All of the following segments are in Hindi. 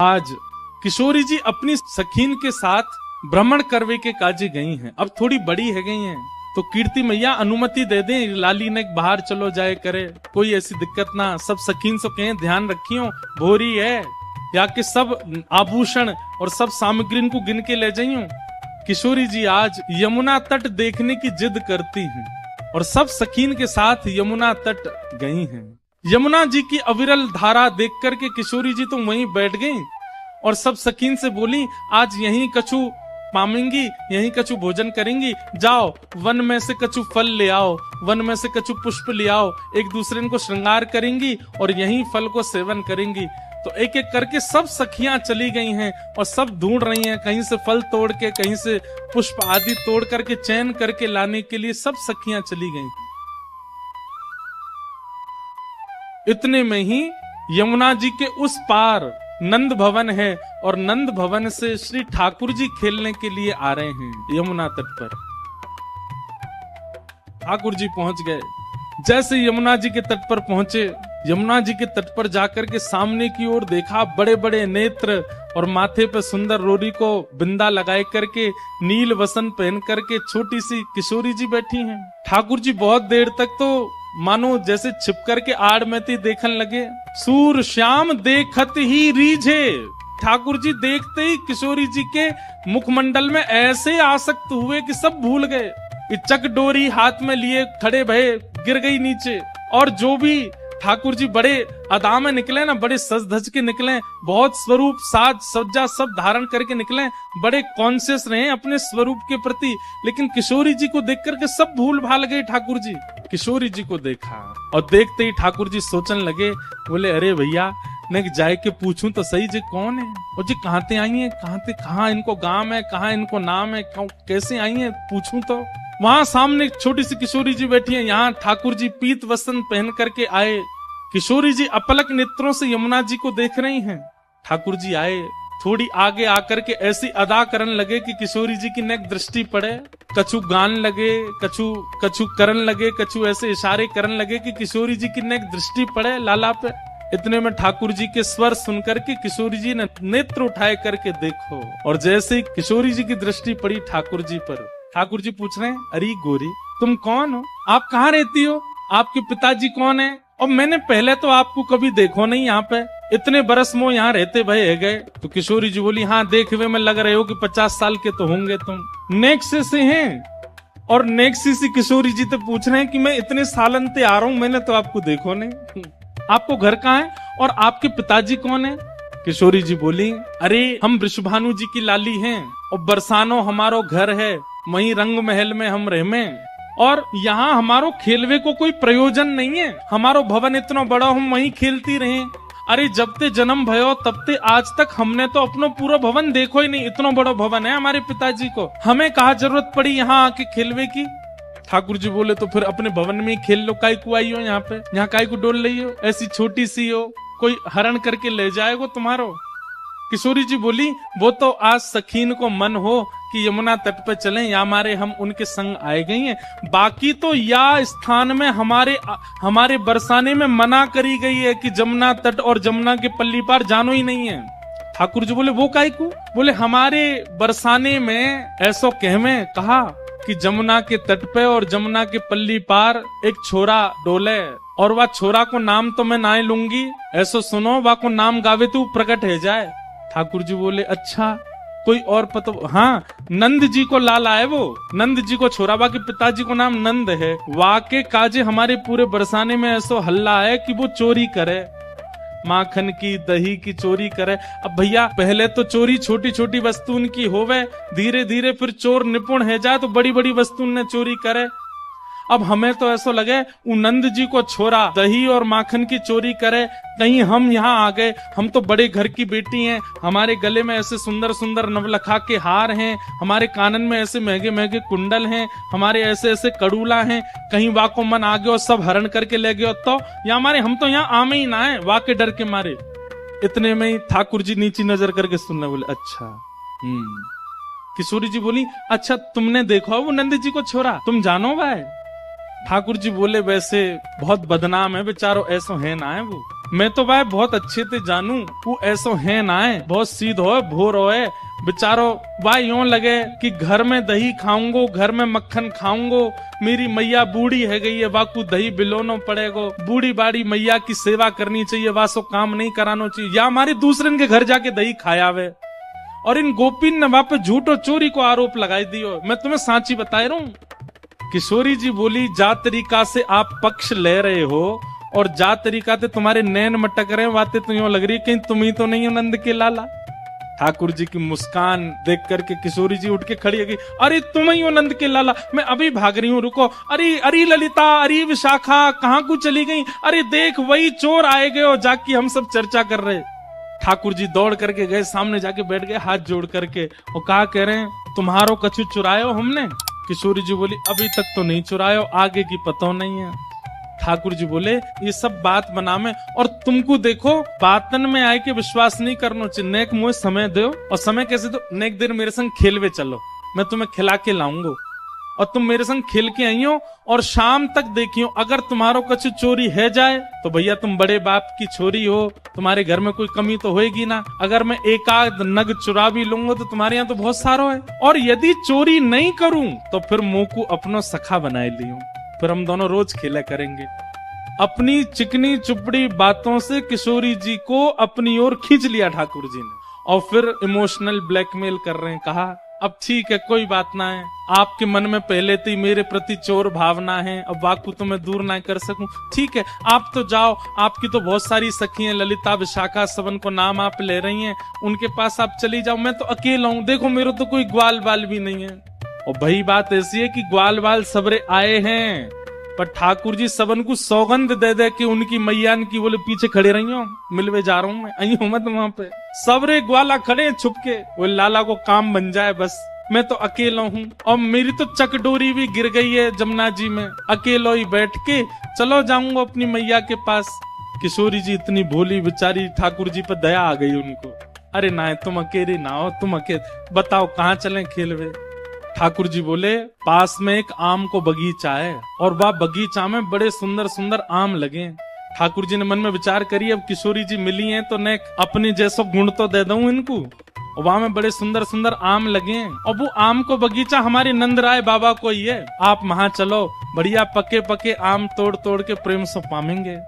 आज किशोरी जी अपनी सखीन के साथ भ्रमण करवे के काजे गई हैं। अब थोड़ी बड़ी है गई हैं, तो कीर्ति मैया अनुमति दे दें, लाली ने बाहर चलो जाए करे, कोई ऐसी दिक्कत ना। सब सखीन से कहें ध्यान रखियो, भोरी है, या कि सब आभूषण और सब सामग्री को गिन के ले जाइयो। किशोरी जी आज यमुना तट देखने की जिद करती हैं और सब सखीन के साथ यमुना तट गई हैं। यमुना जी की अविरल धारा देख करके किशोरी जी तो वहीं बैठ गईं और सब सखीन से बोली, आज यहीं कछु पामेंगी, यहीं कछु भोजन करेंगी, जाओ वन में से कछु फल ले आओ, वन में से कछु पुष्प ले आओ, एक दूसरे को श्रृंगार करेंगी और यहीं फल को सेवन करेंगी। तो एक एक करके सब सखियां चली गई हैं और सब ढूंढ रही हैं, कहीं से फल तोड़ के, कहीं से पुष्प आदि तोड़ करके चयन करके लाने के लिए सब सखियां चली गई। इतने में ही यमुना जी के उस पार नंद भवन है और नंद भवन से श्री ठाकुर जी खेलने के लिए आ रहे हैं यमुना तट पर। ठाकुर जी पहुंच गए। जैसे यमुना जी के तट पर पहुंचे, यमुना जी के तट पर जाकर के सामने की ओर देखा, बड़े बड़े नेत्र और माथे पे सुंदर रोरी को बिंदा लगाए करके, नील वसन पहन करके छोटी सी किशोरी जी बैठी हैं। ठाकुर जी बहुत देर तक तो मानो जैसे छिप करके आड़ में थी देखन लगे। सूर श्याम देखत ही रीझे, ठाकुर जी देखते ही किशोरी जी के मुखमंडल में ऐसे आसक्त हुए कि सब भूल गए। चक डोरी हाथ में लिए खड़े भये, गिर गई नीचे। और जो भी ठाकुर जी बड़े अदा में निकले ना, बड़े सज धज के निकले, बहुत स्वरूप साज सज्जा सब धारण करके निकले, बड़े कॉन्शियस रहे अपने स्वरूप के प्रति। लेकिन किशोरी जी को देख करके सब भूल भाल गए। ठाकुर जी किशोरी जी को देखा और देखते ही ठाकुर जी सोचने लगे, बोले अरे भैया मैं जाए के पूछूं तो सही जी कौन है, और जी कहाँ ते आई है, कहाँ इनको गांव है, कहाँ इनको नाम है, कैसे आई है, पूछूं तो। वहां सामने एक छोटी सी किशोरी जी बैठी है, यहाँ ठाकुर जी पीत वस्त्र पहन करके आए। किशोरी जी अपलक नेत्रों से यमुना जी को देख रही हैं। ठाकुर जी आए, थोड़ी आगे आकर के ऐसी अदा करन लगे कि किशोरी जी की नेक दृष्टि पड़े। कछु गान लगे, कछु करन लगे, कछु ऐसे इशारे करन लगे कि किशोरी जी की नेक दृष्टि पड़े लाला पे। इतने में ठाकुर जी के स्वर सुनकर के किशोरी जी ने नेत्र उठाए करके देखो, और जैसे ही किशोरी जी की दृष्टि पड़ी ठाकुर जी पर, ठाकुर जी पूछ रहे हैं, अरे गोरी तुम कौन हो, आप कहाँ रहती हो, आपके पिताजी कौन है, और मैंने पहले तो आपको कभी देखो नहीं यहाँ पे, इतने बरस मोह यहाँ रहते भय है गए। तो किशोरी जी बोली, हाँ देखे हुए में लग रहे हो कि 50 साल के तो होंगे तुम। नेक्से से हैं, और नेक्सी सी किशोरी जी तो पूछ रहे हैं कि मैं इतने सालन से आ रहा हूँ, मैंने तो आपको देखो नहीं, आपको घर कहाँ है और आपके पिताजी कौन है। किशोरी जी बोली, अरे हम वृषभानु जी की लाली हैं और बरसानो हमारो घर है, वहीं रंग महल में हम रहमे, और यहाँ हमारो खेलवे को कोई प्रयोजन नहीं है, हमारो भवन इतना बड़ा हम वहीं खेलती रहे। अरे जब ते जन्म भयो तब ते आज तक हमने तो अपनो पूरा भवन देखो ही नहीं, इतना बड़ा भवन है हमारे पिताजी को, हमें कहा जरूरत पड़ी यहाँ आके खेलवे की। ठाकुर जी बोले, तो फिर अपने भवन में ही खेल लो, काई को आई हो यहाँ पे, यहाँ काई को डोल रही हो, ऐसी छोटी सी हो, कोई हरण करके ले जाएगो तुम्हारो। किशोरी जी बोली, वो तो आज सखीन को मन हो कि यमुना तट पे चलें, या हमारे हम उनके संग आए गई हैं, बाकी तो या स्थान में हमारे बरसाने में मना करी गई है कि जमुना तट और जमुना के पल्ली पार जानो ही नहीं है। ठाकुर जी बोले, वो काई को, बोले हमारे बरसाने में ऐसो कहमे कहा कि जमुना के तट पे और जमुना के पल्ली पार एक छोरा डोले, और वह छोरा को नाम तो मैं ना लूंगी, ऐसो सुनो वा को नाम गावे तो प्रकट है जाए। ठाकुर जी बोले, अच्छा कोई और पता, हाँ नंद जी को लाला है, वो नंद जी को छोरा, बा के पिताजी को नाम नंद है, वाके काजे हमारे पूरे बरसाने में ऐसो हल्ला है कि वो चोरी करे, माखन की दही की चोरी करे। अब भैया पहले तो चोरी छोटी छोटी वस्तुन की होवे, धीरे धीरे फिर चोर निपुण है जाए तो बड़ी बड़ी वस्तुन ने चोरी करे। अब हमें तो ऐसा लगे वो नंद जी को छोरा दही और माखन की चोरी करे, कहीं हम यहाँ आ गए, हम तो बड़े घर की बेटी हैं, हमारे गले में ऐसे सुंदर सुंदर नवलखा के हार हैं, हमारे कानन में ऐसे महंगे महंगे कुंडल हैं, हमारे ऐसे ऐसे कड़ूला हैं, कहीं वाको मन आ गया और सब हरण करके ले गए तो, या हमारे हम तो यहाँ आमे ही ना है वाके डर के मारे। इतने में ही ठाकुर जी नीची नजर करके सुनने बोले, अच्छा किशोरी जी बोली, अच्छा तुमने देखो वो नंद जी को छोरा, तुम जानो भाई। ठाकुर जी बोले, वैसे बहुत बदनाम है बेचारो, ऐसा है ना है वो। मैं तो भाई बहुत अच्छे से जानू वो ऐसो है ना है, बहुत सीधो है, भोर है बेचारो। भाई यूं लगे कि घर में दही खाऊंगो, घर में मक्खन खाऊंगो, मेरी मैया बूढ़ी है गई है, वाकू दही बिलोनो पड़ेगो, बूढ़ी बाड़ी मैया की सेवा करनी चाहिए, वासो काम नहीं करानो चाहिए, या हमारे दूसरे के घर जाके दही खाया वे। और इन गोपीन ने वहां पे झूठ और चोरी को आरोप लगाई दियो। मैं तुम्हें सांची बता रहा हूं। किशोरी जी बोली, जा तरीका से आप पक्ष ले रहे हो और जा तरीका से तुम्हारे नैन मटक रहे, बातें तो यूं लग रही कहीं तुम ही तो नहीं हो नंद के लाला। ठाकुर जी की मुस्कान देख करके किशोरी जी उठ के खड़ी हो गई, अरे तुम ही हो नंद के लाला, मैं अभी भाग रही हूँ, रुको। अरे अरे ललिता, अरे विशाखा, कहाँ को चली गई? अरे देख वही चोर आए गए हो, जाके हम सब चर्चा कर रहे। ठाकुर जी दौड़ करके गए, सामने जाके बैठ गए हाथ जोड़ करके, और कहा कह रहे हैं, तुम्हारो कछु चुरायो हमने? किशोरी जी बोली, अभी तक तो नहीं चुरायो, आगे की पता नहीं है। ठाकुर जी बोले, ये सब बात बना में, और तुमको देखो बातन में आए के विश्वास नहीं करना चाहिए। नेक मुझे समय दो, और समय कैसे दो? नेक देर मेरे संग खेलवे चलो, मैं तुम्हें खिला के लाऊंगा, और तुम मेरे संग खेल के आई हो, और शाम तक देखियो, अगर तुम्हारो कछु चोरी है जाए तो भैया तुम बड़े बाप की छोरी हो, तुम्हारे घर में कोई कमी तो होएगी ना। अगर मैं एक आध नग चुरा भी लूंगा तो तुम्हारे यहाँ तो बहुत सारो है, और यदि चोरी नहीं करूं तो फिर मुंह को अपनो सखा बनाए लियो, फिर हम दोनों रोज खेला करेंगे। अपनी चिकनी चुपड़ी बातों से किशोरी जी को अपनी ओर खींच लिया ठाकुर जी ने, और फिर इमोशनल ब्लैकमेल कर रहे हैं। कहा, अब ठीक है, कोई बात ना है, आपके मन में पहले से ही मेरे प्रति चोर भावना है, अब वाकू तो मैं दूर ना कर सकूं, ठीक है आप तो जाओ, आपकी तो बहुत सारी सखी हैं, ललिता विशाखा सबन को नाम आप ले रही हैं, उनके पास आप चली जाओ, मैं तो अकेला हूं, देखो मेरे तो कोई ग्वाल बाल भी नहीं है। और भाई बात ऐसी है कि ग्वाल बाल सबरे आए हैं, पर ठाकुर जी सबन को सौगंध दे दे कि उनकी मैया की बोले पीछे खड़े रही हो, मिलवे जा रहा हूं मैं, आई हूं मत वहां पे, सबरे ग्वाला खड़े छुप के, वो लाला को काम बन जाए बस, मैं तो अकेला हूँ, और मेरी तो चकडोरी भी गिर गई है जमुना जी में, अकेलो ही बैठ के चलो जाऊंगा अपनी मैया के पास। किशोरी जी इतनी भोली बेचारी, ठाकुर जी पर दया आ गई उनको, अरे ना तुम अकेले ना हो, तुम अकेले बताओ कहाँ चलें खेलवे। ठाकुर जी बोले, पास में एक आम को बगीचा है, और वह बगीचा में बड़े सुंदर सुंदर आम लगे। ठाकुर जी ने मन में विचार करी, अब किशोरी जी मिली हैं तो ने अपने जैसो गुण तो दे दूं इनको, और वहां में बड़े सुंदर सुंदर आम लगे, और वो आम को बगीचा हमारे नंदराय बाबा को ही है, आप वहां चलो, बढ़िया पके पके आम तोड़ तोड़ के प्रेम से पामेंगे।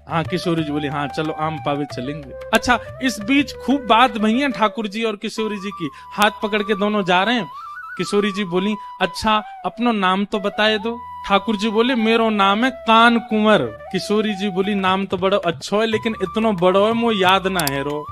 हाँ किशोरी जी बोली, हाँ चलो आम पावे चलेंगे। अच्छा, इस बीच खूब बात भई है ठाकुर जी और किशोरी जी की, हाथ पकड़ के दोनों जा रहे हैं। किशोरी जी बोली, अच्छा अपनो नाम तो बताए दो। ठाकुर जी बोले, मेरो नाम है कान कुंवर। किशोरी जी बोली, नाम तो बड़ो अच्छो है, लेकिन इतनो बड़ो है मुझे याद ना है रो।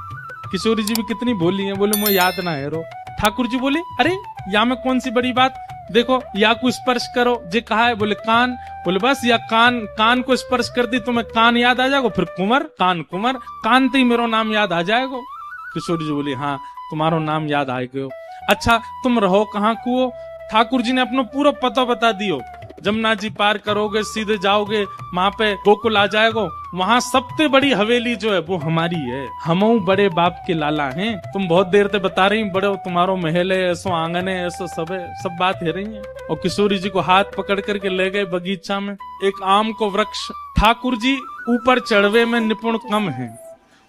किशोरी जी भी कितनी भोली है, बोले मुझे याद ना है रो। ठाकुर जी बोले, अरे या में कौन सी बड़ी बात, देखो या को स्पर्श करो, जे कहा है, बोले कान, बोले बस या कान को स्पर्श कर दी तो मैं कान याद आ जाएगा, फिर कुंवर, कान कुंवर, कान ते मेरो नाम याद आ जाएगा। किशोरी जी बोली, हाँ तुम्हारो नाम याद आ गयो। अच्छा तुम रहो कहाँ को? ठाकुर जी ने अपना पूरा पता बता दियो, जमुना जी पार करोगे सीधे जाओगे, वहां पे गोकुल आ जाएगो, वहां सबसे बड़ी हवेली जो है वो हमारी है, हमऊ बड़े बाप के लाला हैं, तुम बहुत देर से बता रही बड़े तुम्हारो महल है, ऐसो आंगन है, ऐसो सब है, सब बात है रही है। और किशोरी जी को हाथ पकड़ करके ले गए बगीचा में, एक आम को वृक्ष। ठाकुर जी ऊपर चढ़वे में निपुण कम है,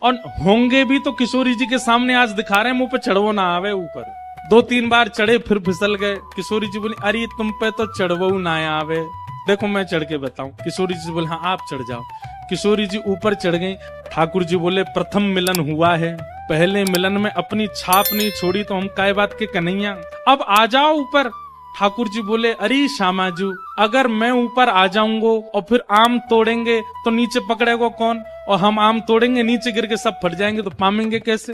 और होंगे भी तो किशोरी जी के सामने आज दिखा रहे हैं, मुंह पे चढ़वो ना आवे ऊपर। 2-3 बार चढ़े फिर फिसल गए। किशोरी जी बोली, अरे तुम पे तो चढ़वो ना आवे, देखो मैं चढ़ के बताऊं। किशोरी जी बोले, हाँ आप चढ़ जाओ। किशोरी जी ऊपर चढ़ गई। ठाकुर जी बोले, प्रथम मिलन हुआ है, पहले मिलन में अपनी छाप नहीं छोड़ी तो हम काय बात के कन्हैया, अब आ जाओ ऊपर। ठाकुर जी बोले, अरे श्यामाजू, अगर मैं ऊपर आ जाऊंगा और फिर आम तोड़ेंगे तो नीचे पकड़ेगा कौन, और हम आम तोड़ेंगे नीचे गिर के सब फट जाएंगे तो पामेंगे कैसे?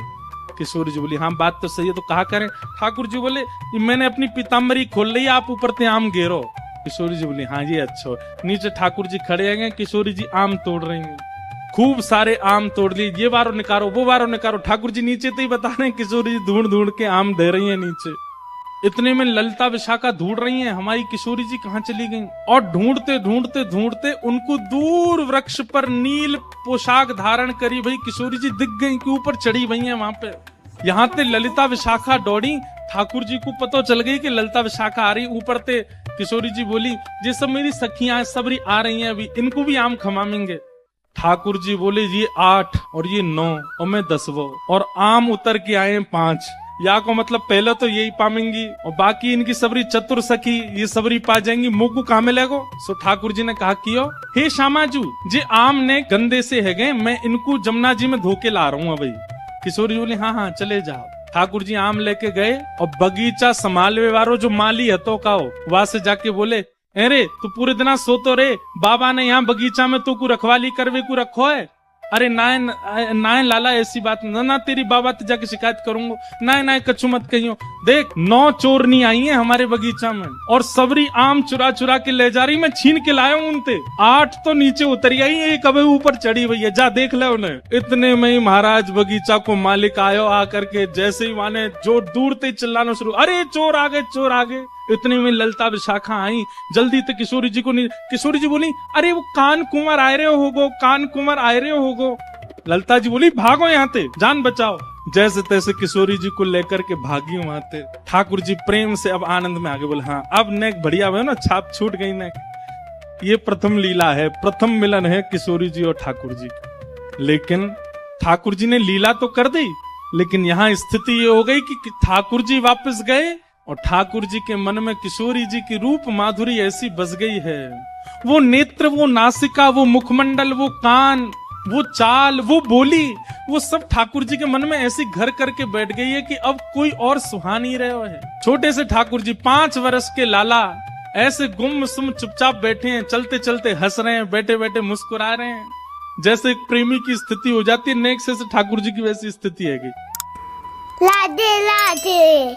किशोरी जी बोली, हाँ बात तो सही है, तो कहा करें? ठाकुर जी बोले, मैंने अपनी पीताम्बरी खोल ली, आप ऊपर से आम घेरो। किशोरी जी बोली, हाँ ये अच्छा। नीचे ठाकुर जी खड़े हैं, किशोरी जी आम तोड़ रही हैं, खूब सारे आम तोड़ लिए, ये बारो निकारो वो बारो निकारो। ठाकुर जी नीचे तो ही बता रहे हैं, किशोरी जी ढूंढ ढूंढ के आम दे रही है नीचे। इतने में ललिता विशाखा ढूंढ रही हैं हमारी किशोरी जी कहाँ चली गई, और ढूंढते ढूंढते ढूंढते उनको दूर वृक्ष पर नील पोशाक धारण करी भाई किशोरी जी दिख गई कि ऊपर चढ़ी हुई हैं वहां पे। यहाँ ते ललिता विशाखा दौड़ी, ठाकुर जी को पता चल गई कि ललिता विशाखा आ रही ऊपर ते। किशोरी जी बोली, ये सब मेरी सखियां सबरी आ रही हैं, अभी इनको भी आम खमामेंगे। ठाकुर जी बोले ये 8 और ये 9 और मैं 10वां, और आम उतर के आए 5। या को मतलब पहले तो यही पामेंगी और बाकी इनकी सबरी चतुर सखी ये सबरी पा जाएंगी, मुंह को काम लगो। सो ठाकुर जी ने कहा कियो, हे श्यामाजू जे आम ने गंदे से है गए, मैं इनको जमुना जी में धोके ला रहा हूँ भाई। किशोरी जी बोले हाँ हाँ चले जाओ। ठाकुर जी आम लेके गए और बगीचा संभालवे वालो जो माली हतो का हो वहां से जाके बोले, अरे तू पूरे दिन सोतो रे, बाबा ने यहाँ बगीचा में तू को रखवाली करवे को रखो है। अरे नाय लाला ऐसी बात ना तेरी बाबा तो जाके शिकायत करूंगा। नाय कछु मत कहियो, देख 9 चोरनी आई है हमारे बगीचा में और सबरी आम चुरा चुरा के ले जा रही, मैं छीन के लाया हूं उनते। 8 तो नीचे उतरी आई, एक अबे ऊपर चढ़ी हुई है, जा देख ले उन्हें। इतने में ही महाराज बगीचा को मालिक आयो, आकर के जैसे ही माने जो दूर से चिल्लाना शुरू, अरे चोर आ गए चोर आ गए। इतने में ललता विशाखा आई, जल्दी से किशोरी जी को नहीं। किशोरी जी बोली अरे वो कान कुंवर आए रहे होगो, कान कुंवर आए रहे होगो। ललता जी बोली भागो यहाँ से, जान बचाओ। जैसे तैसे किशोरी जी को लेकर के भागी वहां से। ठाकुर जी प्रेम से अब आनंद में आगे बोले, हाँ अब ने बढ़िया हुआ ना, छाप छूट गई ने। ये प्रथम लीला है, प्रथम मिलन है किशोरी जी और ठाकुर जी का। लेकिन ठाकुर जी ने लीला तो कर दी, लेकिन यहाँ स्थिति ये हो गई कि ठाकुर जी वापस गए और ठाकुर जी के मन में किशोरी जी की रूप माधुरी ऐसी बस गई है। वो नेत्र, वो नासिका, वो मुखमंडल, वो कान, वो चाल, वो बोली, वो सब ठाकुर जी के मन में ऐसी घर करके बैठ गई है कि अब कोई और सुहा नहीं रहे है। छोटे से ठाकुर जी 5 वर्ष के लाला ऐसे गुम सुम चुपचाप बैठे हैं, चलते चलते हंस रहे हैं, बैठे बैठे मुस्कुरा रहे हैं। जैसे एक प्रेमी की स्थिति हो जाती है, नेक्स्ट से ठाकुर जी की वैसी स्थिति है। लाडे लाडे